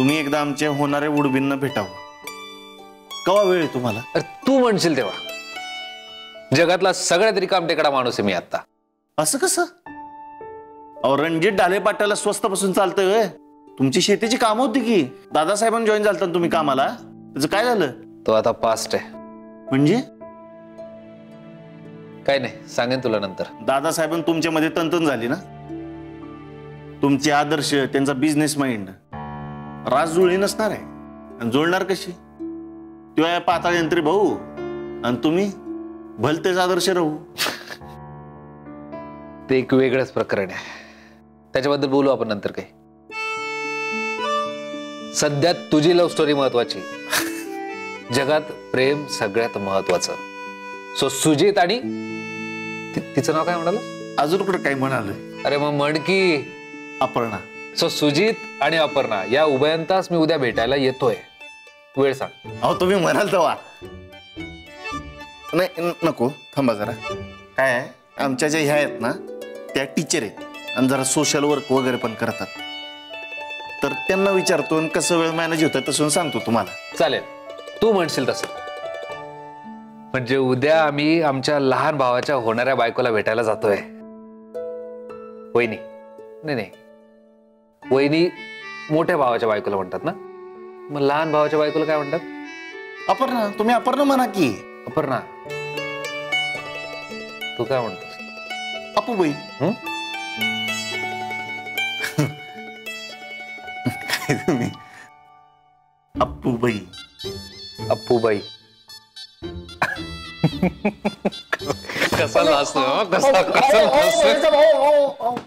तुम्ही एकदा आमच्या होणाऱ्या उडबींना भेटावं. केव्हा वेळ आहे तुम्हाला? अरे तू म्हणशील तेव्हा. जगातला सगळ्यात रिकामटेकडा माणूस आहे मी आता. असं कसं? अहो रणजित ढाले पाट्याला स्वस्तापासून चालतंय. तुमची शेतीची काम होती की दादासाहेबांनी जॉईन झालता तुम्ही कामाला, त्याचं काय झालं? तो आता पास्ट आहे. म्हणजे काय नाही, सांगेन तुला नंतर. दादासाहेबांनी तुमच्यामध्ये तंतन झाली ना. तुमचे आदर्श, त्यांचा बिझनेस माइंड राज जुळली नसणार आहे. आणि जुळणार कशी? तेव्हा पाताळ यंत्री भाऊ आणि तुम्ही भलतेच आदर्श राहू. ते एक वेगळंच प्रकरण आहे, त्याच्याबद्दल बोलू आपण नंतर. काही सध्या तुझी लव्ह स्टोरी महत्वाची. जगात प्रेम सगळ्यात महत्वाचं. सो सुजित आणि तिचं नाव काय म्हणालं? अजून कुठं काय म्हणाल? अरे मग म्हण की अपर्णा. सो सुजित आणि अपर्णा या उभयंतास मी उद्या भेटायला येतोय. वेळ सांग. अहो तुम्ही म्हणाल तेव्हा. नाही नको, थांबा जरा. काय आहे, आमच्या ज्या ह्या आहेत ना त्या टीचर आहेत आणि जरा सोशल वर्क वगैरे पण करतात. तर त्यांना विचारतो आणि कसं वेळ मॅनेज होतं तसं सांगतो तुम्हाला. चालेल, तू म्हणशील तसं. म्हणजे उद्या आम्ही आमच्या लहान भावाच्या होणाऱ्या बायकोला भेटायला जातोय. वहिनी नाही नाही, वहिनी मोठ्या भावाच्या बायकोला म्हणतात ना, मग लहान भावाच्या बायकोला काय म्हणतात? अपर्णा. तुम्ही अपर्णा म्हणा की. अपर्णा. तू काय म्हणतोस? अपूबाई. काय तुम्ही अप्पूबाई. अप्पूबाई. कसा लाजतो, कसा कसा लाजतो.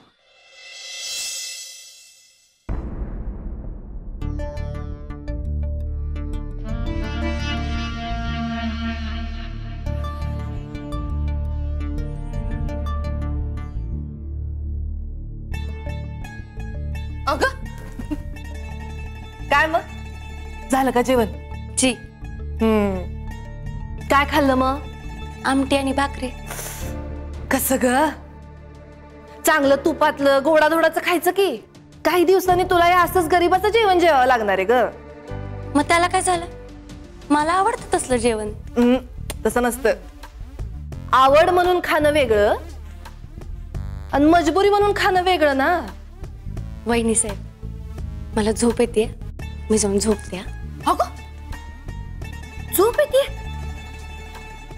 काय मग झालं का जेवण? जी. काय खाल्लं मग? आमटी आणि भाकरी. कसं ग? चांगलं तुपातलं गोडाधोडाचं खायचं की. काही दिवसांनी तुला या असंच गरीबाचं जेवण जेवावं लागणार आहे ग. मग त्याला काय झालं? मला आवडतं तसलं जेवण. तसं नसतं. आवड म्हणून खाणं वेगळं आणि मजबुरी म्हणून खाणं वेगळं ना. वहिनी साहेब, मला झोप येते, मी जाऊन झोपते. झोप येते?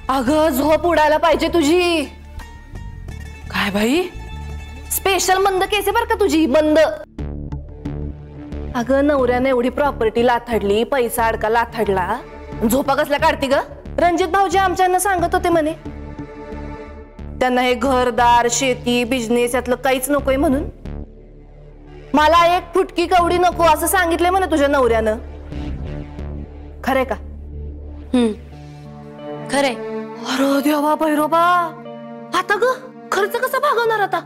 अगं झोप उडायला पाहिजे तुझी. काय बाई, स्पेशल मंद केस बर का तुझी, मंद. अगं नवऱ्याने एवढी प्रॉपर्टी लाथडली, पैसा अडका लाथडला, झोपा कसल्या काढती ग? रणजित भाऊजी आमच्यांना सांगत होते म्हणे त्यांना हे घरदार शेती बिझनेस यातलं काहीच नकोय म्हणून. मला एक फुटकी कवडी नको असं सांगितलंय म्हणे तुझ्या नवऱ्यानं. खरंय का? खरंय. अरे देवा भैरोबा, आता ग खर्च कसा भागवणार आता?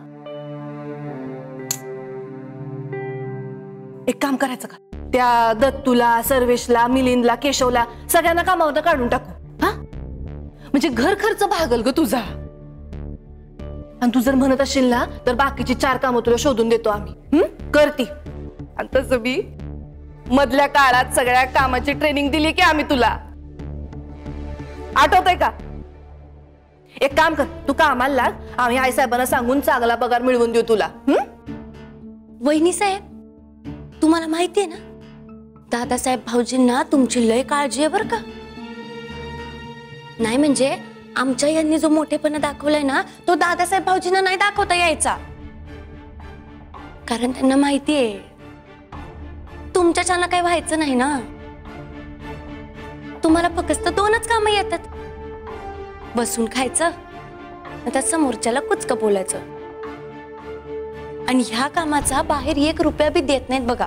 एक काम करायचं का, त्या दत्तूला, सर्वेशला, मिलिंदला, केशवला सगळ्यांना कामावर काढून टाकू. हा म्हणजे घर खर्च भागल ग तुझा. आणि तू जर म्हणत असशील ना तर बाकीची 4 कामं तुला शोधून देतो आम्ही. करती. आणि तसं बी मधल्या काळात सगळ्या कामाची ट्रेनिंग दिली की आम्ही तुला. आठवतंय का? एक काम कर, तू कामाला लाग, आम्ही आई साहेबांना सांगून चांगला पगार मिळवून देऊ तुला. वहिनी साहेब, तुम्हाला माहितीये ना दादासाहेब भाऊजींना तुमची लय काळजी आहे बर का. नाही म्हणजे आमच्या यांनी जो मोठेपणा दाखवलाय ना तो दादासाहेब भाऊजींना नाही दाखवता यायचा. कारण त्यांना माहितीये तुमच्याच्यानं काही व्हायचं नाही ना. तुम्हाला फक्त 2च कामं येतात, बसून खायचं, त्या समोरच्याला कुचकं बोलायचं. आणि ह्या कामाचा बाहेर 1 रुपया बी देत नाहीत बघा.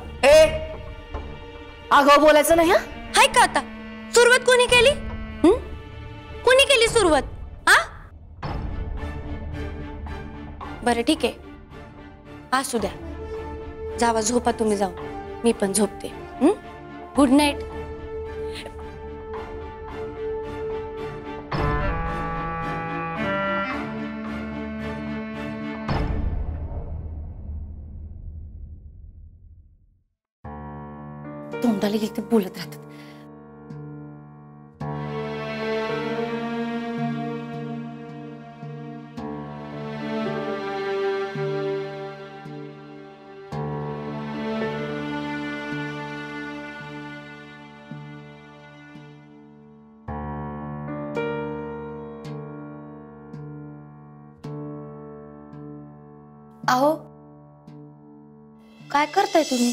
आगाऊ बोलायचं नाही. हाय का आता सुरुवात कोणी केली? कोणी केली सुरुवात? बरं ठीक आहे, असू द्या. जावा झोपा तुम्ही, जाऊ, मी पण झोपते. Good night. तोंडाला येईल ते बोलत राहतात. अहो, काय करताय तुम्ही?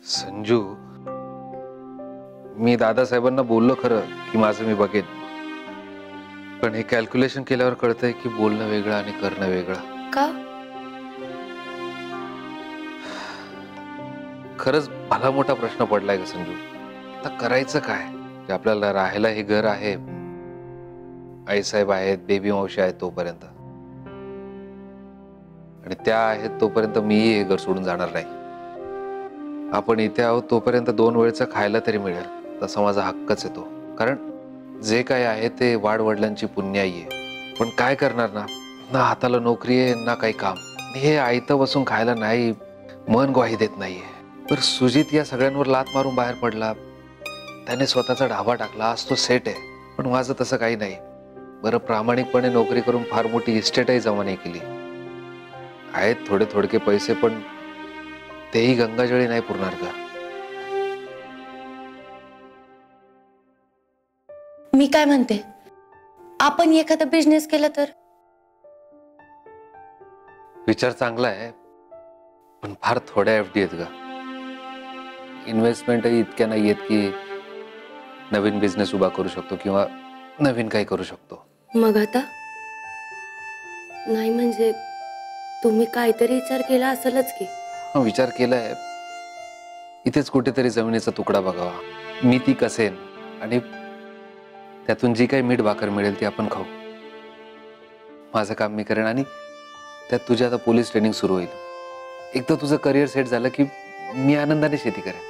संजू, मी दादासाहेबांना बोललो खरं की माझं मी बघेन, पण हे कॅल्क्युलेशन केल्यावर कळतंय की बोलणं वेगळं आणि करणं वेगळं. का? खरंच भला मोठा प्रश्न पडलाय का संजू. आता करायचं काय? जे आपल्याला राहायला हे घर आहे, आईसाहेब आहेत, बेबी मावशी आहेत तोपर्यंत, आणि त्या आहेत तोपर्यंत मीही हे घर सोडून जाणार नाही. आपण इथे आहोत तोपर्यंत 2 वेळचं खायला तरी मिळेल, तसा माझा हक्कच येतो. कारण जे काय आहे ते वाडवडिलांची पुण्याई आहे. पण काय करणार ना हाताला नोकरी आहे ना काही काम. हे आयतं बसून खायला नाही मन ग्वाही देत नाहीये. तर सुजित या सगळ्यांवर लात मारून बाहेर पडला, त्याने स्वतःचा ढाबा टाकला, आज तो सेट आहे. पण माझं तसं काही नाही. बरं, प्रामाणिकपणे नोकरी करून फार मोठी इस्टेटही जमा नाही केली. आहेत थोडे थोडके पैसे, पण तेही गंगाजळी नाही पुरणार का? मी काय म्हणते, आपण एखादा बिझनेस केला तर? विचार चांगला आहे, पण फार थोड्या FD आहेत का? इन्व्हेस्टमेंटही इतक्या नाही आहेत की नवीन बिझनेस उभा करू शकतो किंवा नवीन काही करू शकतो. मग आता नाही म्हणजे तुम्ही काहीतरी विचार केला असेलच की? विचार केलाय. इथेच कुठेतरी जमिनीचा तुकडा बघावा, मी ती कसेन आणि त्यातून जी काही मीठ भाकर मिळेल ती आपण खाऊ. माझं काम मी करेन आणि त्यात तुझी आता पोलीस ट्रेनिंग सुरू होईल. एकदा तुझं करिअर सेट झालं की मी आनंदाने शेती करेन.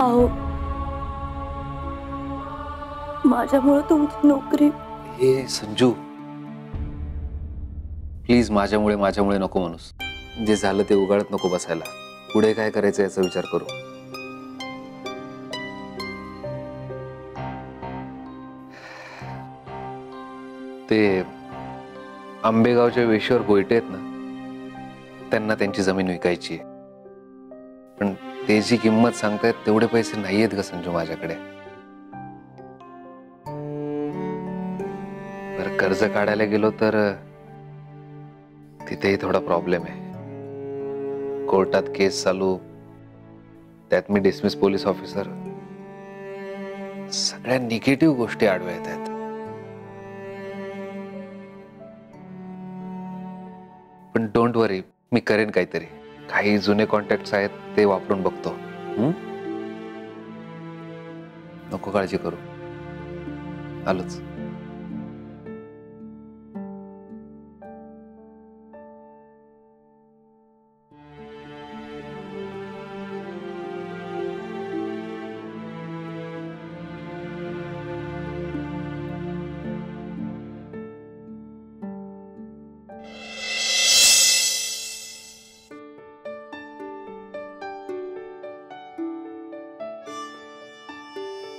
अहो, माझ्यामुळे तुमची नोकरी. हे संजू, प्लीज माझ्यामुळे नको म्हणूस. जे झालं ते उगाळत नको बसायला. पुढे काय करायचं याचा विचार करू. ते आंबेगावच्या वेशीवर गोयटे आहेत ना, त्यांना त्यांची जमीन विकायची आहे. पण ते जी किंमत सांगतायत तेवढे पैसे नाहीयेत ग संजू माझ्याकडे. बरं, कर्ज काढायला गेलो तर तिथेही थोडा प्रॉब्लेम आहे. कोर्टात केस चालू, त्यात मी डिसमिस पोलीस ऑफिसर. सगळ्या निगेटिव्ह गोष्टी आडव्या येत आहेत. पण डोंट वरी, मी करेन काहीतरी. काही जुने कॉन्टॅक्ट्स आहेत ते वापरून बघतो. नको काळजी करू, आलोच.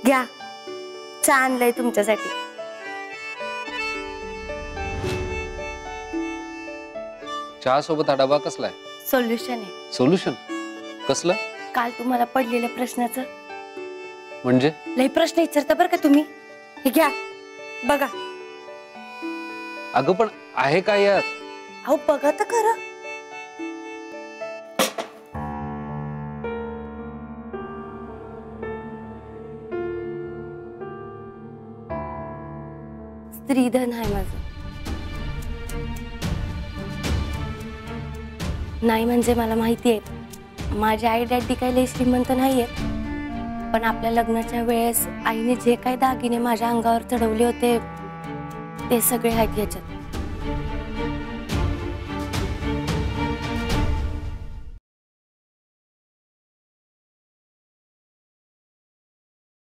घ्या, चहा आणलंय तुमच्यासाठी. चहा सोबत हा डबा कसला आहे? सोल्युशन आहे. सोल्युशन कसलं? काल तुम्हाला पडलेल्या प्रश्नाचं. म्हणजे? लई प्रश्न विचारता बरं का तुम्ही. हे घ्या, बघा. अगं पण आहे काय यात? अहो बघा तर खरं. स्त्रीधन आहे माझं. नाही म्हणजे मला माहिती आहे माझे आई डॅडी काही लई श्रीमंत नाहीयेत, पण आपल्या लग्नाच्या वेळेस आईने जे काही दागिने माझ्या अंगावर चढवले होते ते सगळे आहेत याच्यात.